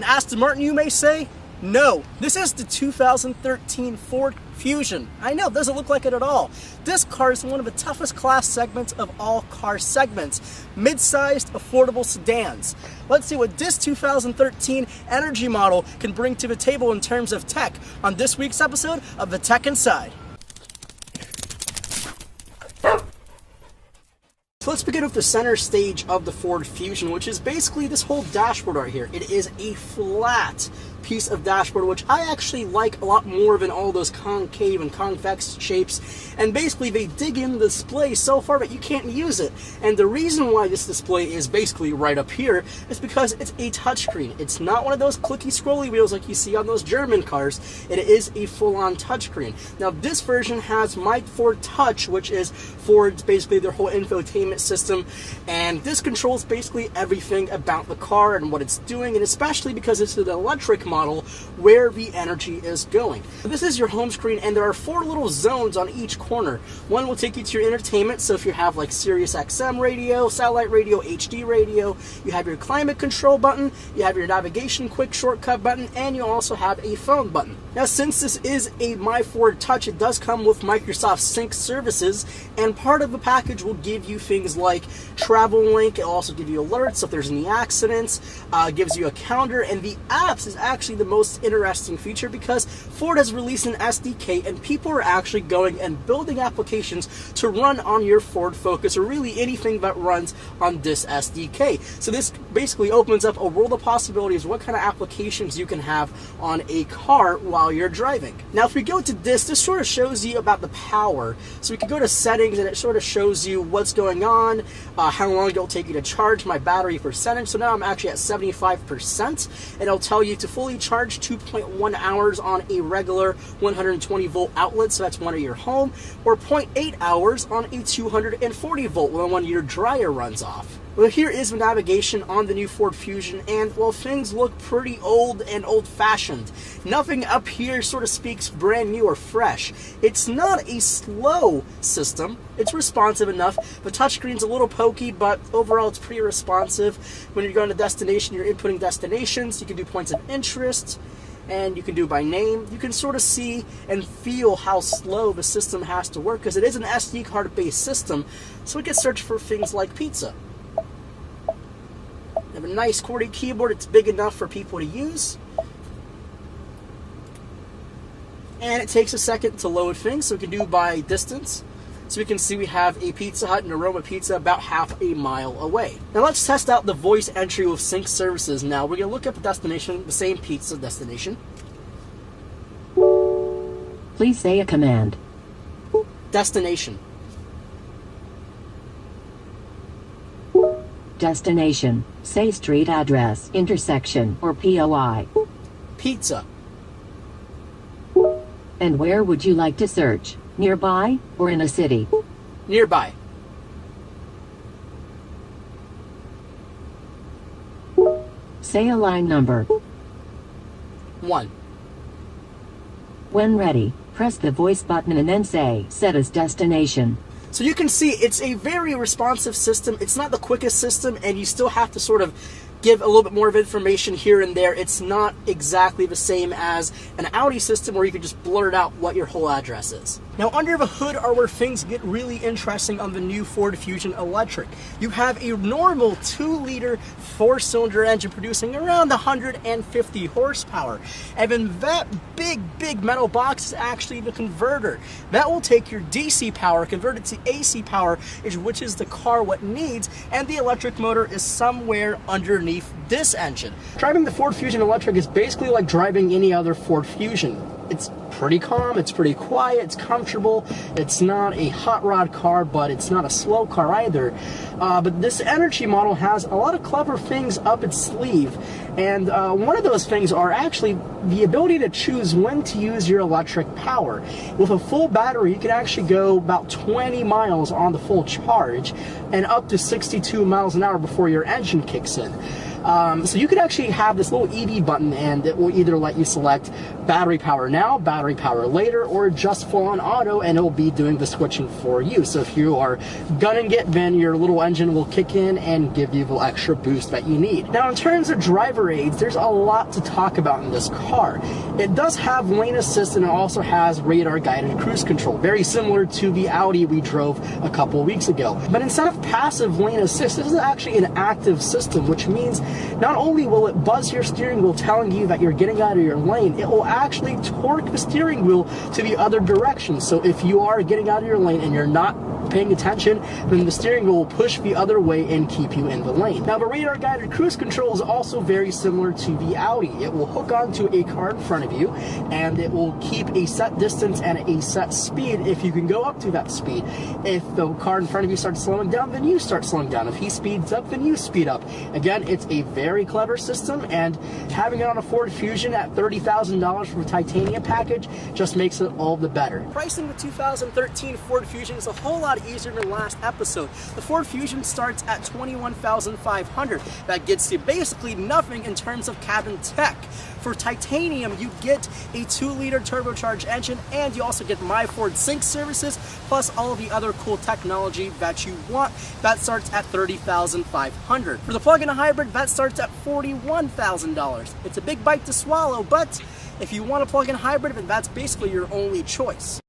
Aston Martin, you may say? No, this is the 2013 Ford Fusion. I know, it doesn't look like it at all. This car is one of the toughest class segments of all car segments. Mid-sized, affordable sedans. Let's see what this 2013 Energi model can bring to the table in terms of tech on this week's episode of The Tech Inside. So let's begin with the center stage of the Ford Fusion, which is basically this whole dashboard right here. It is a flat piece of dashboard, which I actually like a lot more than all those concave and convex shapes. And basically they dig in the display so far that you can't use it. And the reason why this display is basically right up here is because it's a touchscreen. It's not one of those clicky scrolly wheels like you see on those German cars. It is a full-on touchscreen. Now this version has My Ford Touch, which is Ford's basically their whole infotainment system, and this controls basically everything about the car and what it's doing, and especially because it's an electric model where the energy is going. So this is your home screen, and there are 4 little zones on each corner. One will take you to your entertainment, so if you have like Sirius XM radio, satellite radio, HD radio, you have your climate control button, you have your navigation quick shortcut button, and you also have a phone button. Now since this is a My Ford Touch, it does come with Microsoft Sync services, and part of the package will give you things like Travel Link. It'll also give you alerts if there's any accidents, gives you a calendar, and the apps is actually the most interesting feature because Ford has released an SDK and people are actually going and building applications to run on your Ford Focus or really anything that runs on this SDK. So this basically opens up a world of possibilities, what kind of applications you can have on a car while you're driving. Now if we go to this sort of shows you about the power. So we can go to settings and it sort of shows you what's going on, how long it'll take you to charge my battery percentage. So now I'm actually at 75%, and it'll tell you to fully charge 2.1 hours on a regular 120 volt outlet, so that's one of your home, or 0.8 hours on a 240 volt when your dryer runs off. Well, here is the navigation on the new Ford Fusion, and well, things look pretty old and old-fashioned. Nothing up here sort of speaks brand new or fresh. It's not a slow system. It's responsive enough. The touchscreen's a little pokey, but overall it's pretty responsive. When you're going to destination, you're inputting destinations. You can do points of interest, and you can do by name. You can sort of see and feel how slow the system has to work because it is an SD card-based system, so we can search for things like pizza. You have a nice QWERTY keyboard. It's big enough for people to use. And it takes a second to load things, so we can do by distance. So we can see we have a Pizza Hut and Aroma Pizza about half a mile away. Now let's test out the voice entry with sync services. Now we're going to look up the destination, the same pizza destination. Please say a command. Destination. Destination. Say street address, intersection, or POI. Pizza. And where would you like to search? Nearby, or in a city? Nearby. Say a line number. 1. When ready, press the voice button and then say, set as destination. So you can see it's a very responsive system. It's not the quickest system, and you still have to sort of give a little bit more of information here and there. It's not exactly the same as an Audi system where you can just blurt out what your whole address is. Now under the hood are where things get really interesting on the new Ford Fusion Electric. You have a normal 2-liter 4-cylinder engine producing around 150 horsepower. And then that big metal box is actually the converter. That will take your DC power, convert it to AC power, which is the car what needs, and the electric motor is somewhere underneath this engine. Driving the Ford Fusion Electric is basically like driving any other Ford Fusion. It's pretty calm, it's pretty quiet, it's comfortable. It's not a hot rod car, but it's not a slow car either. But this Energi model has a lot of clever things up its sleeve. And one of those things are actually the ability to choose when to use your electric power. With a full battery, you can actually go about 20 miles on the full charge and up to 62 miles an hour before your engine kicks in. So you could actually have this little EV button, and it will either let you select battery power now, battery power later, or just full on auto, and it will be doing the switching for you. So if you are gunning it, then your little engine will kick in and give you the extra boost that you need. Now, in terms of driver aids, there's a lot to talk about in this car. It does have lane assist, and it also has radar guided cruise control, very similar to the Audi we drove a couple of weeks ago. But instead of passive lane assist, this is actually an active system, which means not only will it buzz your steering wheel telling you that you're getting out of your lane, it will actually torque the steering wheel to the other direction. So if you are getting out of your lane and you're not paying attention, then the steering wheel will push the other way and keep you in the lane. Now, the radar guided cruise control is also very similar to the Audi. It will hook onto a car in front of you, and it will keep a set distance and a set speed if you can go up to that speed. If the car in front of you starts slowing down, then you start slowing down. If he speeds up, then you speed up. Again, it's a very clever system, and having it on a Ford Fusion at $30,000 for a titanium package just makes it all the better. Pricing the 2013 Ford Fusion is a whole lot easier than last episode. The Ford Fusion starts at $21,500. That gets you basically nothing in terms of cabin tech. For titanium, you get a 2-liter turbocharged engine, and you also get My Ford Sync services, plus all of the other cool technology that you want. That starts at $30,500. For the plug-in hybrid, that starts at $41,000. It's a big bite to swallow, but if you want a plug-in hybrid, then that's basically your only choice.